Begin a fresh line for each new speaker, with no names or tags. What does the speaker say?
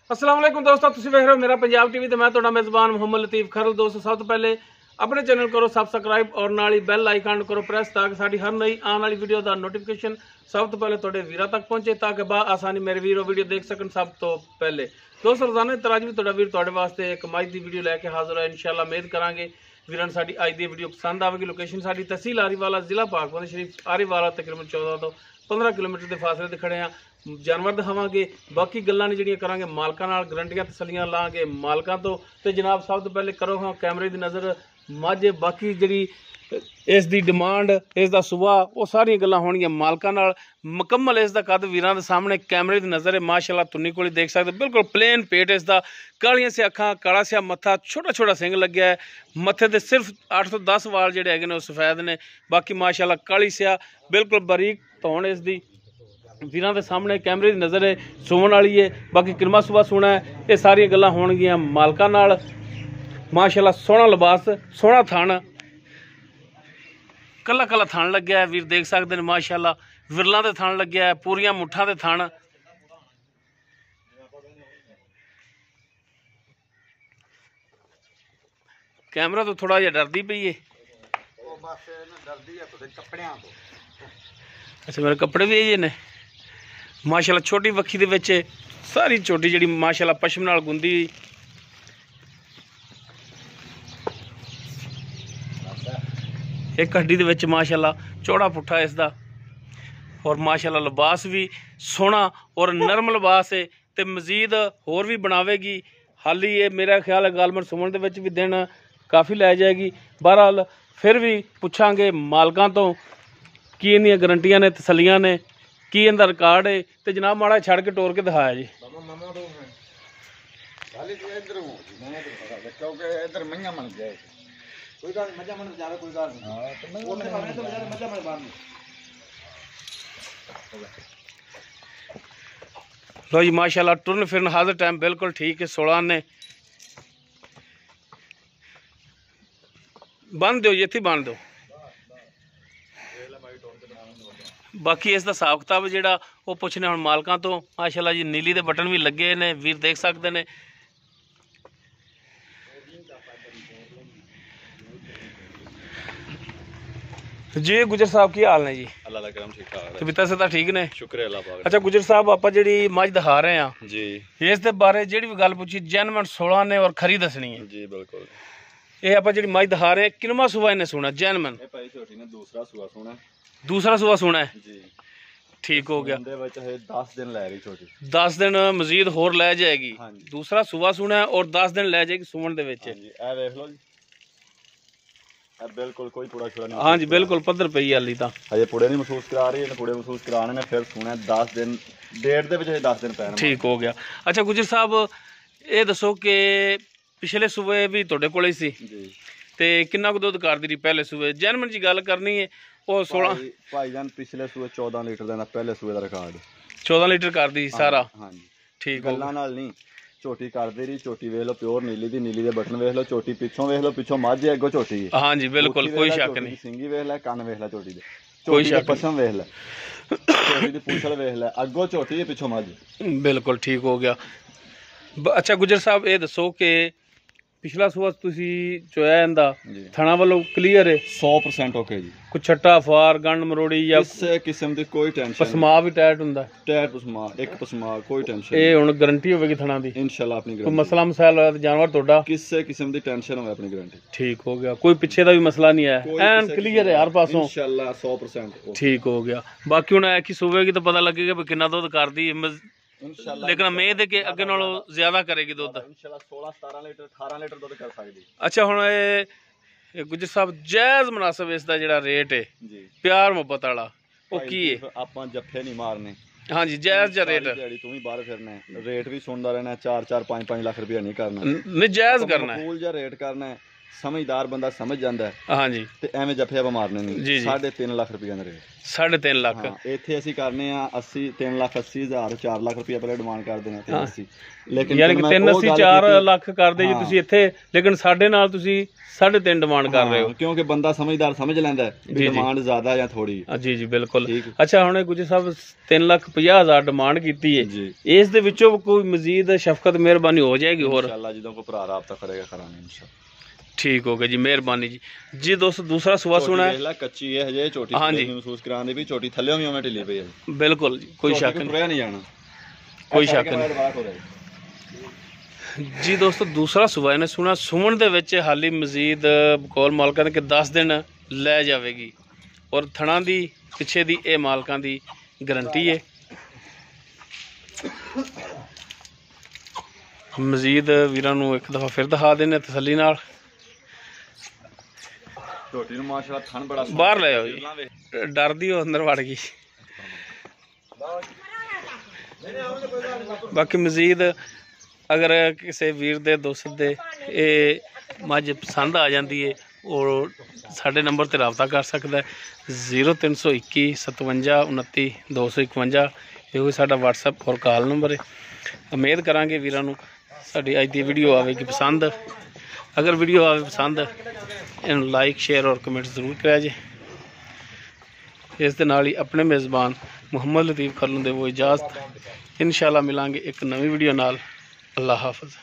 अस्सलाम वालेकुम दोस्तों, तुसीं वेख रहे हो मेरा पंजाब टीवी ते मैं तुहाडा मेज़बान मोहम्मद लतीफ़ खरल। दोस्तों सब तो पहले अपने चैनल करो सब्सक्राइब और नाल ही बैल आइकन करो प्रेस ताकि साडी हर नई आने वाली वीडियो का नोटिफिकेशन सब तो पहले तुहाडे वीरां तक पहुंचे ताकि बा आसानी मेरे वीर वीडियो देख सकन सब तो पहले। दोस्तों रोजाना तरह भी तुहाडा वीर तुहाडे वास्ते एक मज की वीडियो लैके हाजिर है। इंशाअल्लाह उम्मीद करांगे वीरां साडी अज दी वीडियो पसंद आवेगी। लोकेशन साडी तहसील आरीवाला जिला पाकबंद शरीफ आरीवाला तकरीबन 14 तो 15 किलोमीटर के फासले ते खड़े हैं। जानवर दिखावांगे, बाकी गल्लां ने जिहड़ियां करांगे मालकां नाल, गारंटियां तसल्लियां लांगे मालकां तो। ते जनाब सब तो पहले करो हाँ कैमरे की नज़र मझ, बाकी जिहड़ी इस दी डिमांड, इस दा सुभाऽ, वो सारियां गल्लां होणगियां मालकां नाल। मुकम्मल इस दा कद वीरां दे सामने कैमरे की नज़र है। माशाअल्लाह तुन्नी कोल देख सकते, बिल्कुल प्लेन पेट इस दा, कालियां से अखां, काला सिया मत्था, छोटा छोटा सिंग लग्या है। मत्थे ते सिर्फ 8 तो 10 वाल जिहड़े हैगे ने सफेद ने, बाकी माशाअल्लाह काली सिया बिल्कुल बारीक धौण इस दी वीरां दे सामने कैमरे की नज़र है। सुवन वाली है, बाकी किरमा सुबह सोना है। ये सारियां गल्लां होणगियां मालकां नाल। माशाअल्लाह सोहना लिबास, सोहना थण, कला कला थण लग्या है, वीर देख सकते हैं। माशाअल्लाह विरलां दे थण लग्या है, पूरियां मुठ्ठां दे थण। कैमरा तो थोड़ा जिहा डरदी पई है। अच्छा मेरे कपड़े भी ये ने। माशाअल्लाह छोटी वक्खी दे विच सारी छोटी जिहड़ी माशाअल्लाह पशम नाल गुंदी। एक हड्डी दे विच माशाअल्लाह चौड़ा पुट्ठा इसदा, और माशाअल्लाह लिबास भी सोहना और नरम लिबास है। तो मजीद होर भी बनावेगी। हाली ये मेरा ख्याल है गालमन सुमन दे विच भी दिन काफ़ी लै जाएगी। बहरहाल फिर भी पुछांगे मालकां तो की इन्दियां गारंटियां ने, तसल्लियां ने, की इनका रिकॉर्ड है। तो जनाब माड़ा छड़ के टोर के दिखाया जी। लो जी माशाअल्लाह टुरन फिरन हाजिर टाइम बिल्कुल ठीक है। 16 ने बन दो, इत्थे बन दो। बाकी इसका हिसाब किताब जिहड़ा वो पुछने हुण मालकां तो। माशाअल्लाह जी नीली दे बटन भी लगे ने, वीर देख सकते हैं। जी गुजर साहब की हाल ने जी?
अल्लाह दा करम ठीक ठाक है।
तबीयत से ठीक ने?
शुक्र है अल्लाह पाक।
अच्छा गुजर साहब आप जिहड़ी मझ दिखा रहे हैं
जी,
इस दे बारे जिहड़ी भी गल पूछी जैनवन 16 ने और खरी दसनी है
जी बिल्कुल।
ये आप जिहड़ी मझ दिखा रहे हैं किनवा सुबह इन्हें सुना जैनवन?
ये भाई छोटी ने दूसरा सुआ सुना है।
दूसरा सुबह सुना है
जी,
ठीक हो गया।
दे विच है 10 दिन लै रही छोटी,
10 दिन मजीद होर लै जाएगी।
हाँ जी।
दूसरा सुबह सुना है और 10 दिन लै जाएगी सुमन दे विच।
हाँ जी, ए देख लो जी, ए बिल्कुल कोई पुड़ा छुड़ा नहीं।
हाँ जी बिल्कुल पद्धर पई हाली तां
हजे पुड़े नहीं महसूस करा रही है, पुड़े महसूस कराने ने फिर सुना 10 दिन डेट दे विच है 10 दिन पैन।
ठीक हो गया। अच्छा गुजर साहब ये दसो कि पिछले सूबे भी तुहाडे कोल ही सी
जी,
ते किन्ना कुछ दुध करदी रही पहले सूबे? जैनवन जी गल करनी है वो 16
भाईजान पिछले सूए 14 लीटर देना, पहले सूए दा रिकॉर्ड
14 लीटर करदी सारा।
हाँ जी,
ठीक हो
गल्लां नाल नहीं, झोटी करदी रही। झोटी वेख लो प्योर नीली दी, नीली दे बटन वेख लो। झोटी पिछों वेख लो, पिछों मझ है, अगों झोटी है।
हाँ जी बिल्कुल कोई शक नहीं,
सिंगी वेख लै, कन्न वेख लै झोटी दे,
कोई
झोटी
शक
दे पसम वेख लै, झोटी दी पूंछल वेख लै, अगों झोटी है पिछों मझ।
बिल्कुल ठीक हो गया। अच्छा गुजर साहब ये दसो कि पिछला सूबा तुसी चोया इंदा
जी,
थणा वालों क्लीयर है?
100% ओके जी।
कुछ छट्टा फार गंड मरोड़ी या
किसी किस्म दी कोई टेंशन
पसमा भी टाइट हुंदा?
टैर पसमा, एक पसमा, कोई टेंशन
ये हुण गारंटी होवेगी थणा दी?
इंशाल्लाह अपनी
कोई
गारंटी,
मसला मसाइल होया तो जानवर तोड़ा
किसी किस्म दी टेंशन होवे अपनी गारंटी।
ठीक हो गया, कोई पीछे का भी मसला नहीं है, एन क्लियर है हर पासों?
इंशाल्लाह 100%
ठीक हो गया। बाकी हुण कि सूबे की तो पता लगेगा भी कितना दुध करदी है,
इंशाल्लाह।
लेकिन उम्मीद है कि अगे नालों ज्यादा करेगी दुध।
इंशाल्लाह 16 17 लीटर 18 लीटर दुध कर सकदी।
अच्छा हुण ये गुजर साहब जायज़ मुनासिब इसका जिहड़ा रेट है
जी,
प्यार मुहब्बत वाला वो की है?
आपां जफ्फे नहीं मारने।
हाँ जी जायज़ जा रेट
दिहाड़ी तू भी बाहर फिरना है, रेट भी सुनदा रहना है। 4 4 5 5 लाख रुपया नहीं करना,
नहीं जायज़ करना है।
माकूल जा रेट करना है। ਸਮਝਦਾਰ ਬੰਦਾ ਸਮਝ ਜਾਂਦਾ ਹੈ
ਹਾਂਜੀ
ਤੇ ਐਵੇਂ ਜੱਫਿਆ ਮਾਰਨੇ
ਜੀ,
ਨਹੀਂ।
ਜੀ।
3.5 ਲੱਖ ਰੁਪਏ ਦਾ ਰੇਟ।
3.5 ਲੱਖ।
ਹਾਂ ਇੱਥੇ ਅਸੀਂ ਕਰਨੇ ਆ 3,80,000 4 ਲੱਖ ਰੁਪਏ ਪਹਿਲੇ ਡਿਮਾਂਡ ਕਰਦੇ ਨੇ 380। ਲੇਕਿਨ
ਯਾਨੀ ਕਿ 380 4 ਲੱਖ ਕਰਦੇ ਜੀ
ਹਾਂ।
ਤੁਸੀਂ ਇੱਥੇ, ਲੇਕਿਨ ਸਾਡੇ ਨਾਲ ਤੁਸੀਂ 3.5 ਡਿਮਾਂਡ ਕਰ ਰਹੇ ਹੋ।
ਕਿਉਂਕਿ ਬੰਦਾ ਸਮਝਦਾਰ ਸਮਝ ਲੈਂਦਾ ਹੈ ਵੀ
ਜੀ, ਜੀ।
ਡਿਮਾਂਡ ਜ਼ਿਆਦਾ ਜਾਂ ਥੋੜੀ।
ਜੀ ਜੀ ਬਿਲਕੁਲ।
ਠੀਕ।
ਅੱਛਾ ਹੁਣ ਗੁੱਜਰ ਸਾਹਿਬ 3,50,000 ਡਿਮਾਂਡ ਕੀਤੀ ਹੈ
ਜੀ
ਇਸ ਦੇ ਵਿੱਚੋਂ ਕੋਈ ਮਜ਼ੀਦ ਸ਼ਫਕਤ ਮਿਹਰਬਾਨੀ ਹੋ ਜਾਏਗੀ ਹੋਰ?
ਇਨਸ਼ਾਅੱਲਾ ਜਦੋਂ ਕੋਈ ਭਰਾ ਰਾਬਤਾ ਕਰੇਗਾ ਕਰਾਂਗੇ ਇਨਸ਼ਾਅੱਲਾ।
ਠੀਕ ਹੋ ਗਿਆ ਜੀ, ਮਿਹਰਬਾਨੀ ਜੀ। ਜੀ ਦੋਸਤੋ ਦੂਸਰਾ ਸੁਆ ਸੁਣਾ ਹੈ,
ਕੱਚੀ ਹੈ ਹਜੇ, ਝੋਟੀ
ਹਾਂਜੀ।
ਮਹਿਸੂਸ ਕਰਾਉਣ ਦੀ ਵੀ ਝੋਟੀ ਥੱਲੇ ਵੀ ਉਵੇਂ ਢਿੱਲੀ ਪਈ ਹੈ।
ਬਿਲਕੁਲ ਜੀ, ਕੋਈ ਸ਼ੱਕ ਨਹੀਂ,
ਤੁਰਿਆ ਨਹੀਂ ਜਾਣਾ,
ਕੋਈ ਸ਼ੱਕ ਨਹੀਂ ਜੀ। ਦੋਸਤੋ ਦੂਸਰਾ ਸੁਆ ਇਹਨੇ ਸੁਣਾ ਸੁਮਨ ਦੇ ਵਿੱਚ ਹਾਲੀ ਮਜ਼ੀਦ ਬਕੌਲ ਮਾਲਕਾਂ ਦੇ ਕਿ 10 ਦਿਨ ਲੈ ਜਾਵੇਗੀ ਔਰ ਥਣਾ ਦੀ ਪਿੱਛੇ ਦੀ ਇਹ ਮਾਲਕਾਂ ਦੀ ਗਰੰਟੀ ਹੈ। ਮਜ਼ੀਦ ਵੀਰਾਂ ਨੂੰ ਇੱਕ ਦਫਾ ਫਿਰ ਦਿਖਾ ਦੇਣੇ ਤਸੱਲੀ ਨਾਲ।
ਝੋਟੀ ਨੂੰ ਮਾਸ਼ਾਅੱਲਾ ਥਣ ਬੜਾ
ਬਾਹਰ ਲੈ ਆਓ ਜੀ, ਡਰਦੀ ਉਹ ਅੰਦਰ ਵੜ ਗਈ। ਬਾਕੀ ਮਜ਼ੀਦ ਅਗਰ ਕਿਸੇ ਵੀਰ ਦੇ ਦੋਸਤ ਦੇ ਇਹ ਮੱਝ ਪਸੰਦ ਆ ਜਾਂਦੀ ਹੈ ਉਹ ਸਾਡੇ ਨੰਬਰ ਤੇ ਰਾਬਤਾ ਕਰ ਸਕਦਾ ਹੈ 0321 57 29 251। ਇਹੋ ਸਾਡਾ WhatsApp ਔਰ ਕਾਲ ਨੰਬਰ ਹੈ। ਉਮੀਦ ਕਰਾਂਗੇ ਵੀਰਾਂ ਨੂੰ ਸਾਡੀ ਅੱਜ ਦੀ ਵੀਡੀਓ ਆਵੇਗੀ ਪਸੰਦ। ਅਗਰ ਵੀਡੀਓ ਆਵੇ ਪਸੰਦ ਇਹਨੂੰ ਲਾਈਕ ਸ਼ੇਅਰ ਔਰ ਕਮੈਂਟ ਜ਼ਰੂਰ ਕਰਿਆ ਜੇ। ਇਸ ਦੇ ਨਾਲ ਹੀ ਆਪਣੇ ਮੇਜ਼ਬਾਨ ਮੁਹੰਮਦ ਲਤੀਫ ਖਰਲੂ ਦੇ ਉਹ ਇਜਾਜ਼ਤ। ਇਨਸ਼ਾਅੱਲਾ ਮਿਲਾਂਗੇ ਇੱਕ ਨਵੀਂ ਵੀਡੀਓ ਨਾਲ। ਅੱਲਾ ਹਾਫਿਜ਼।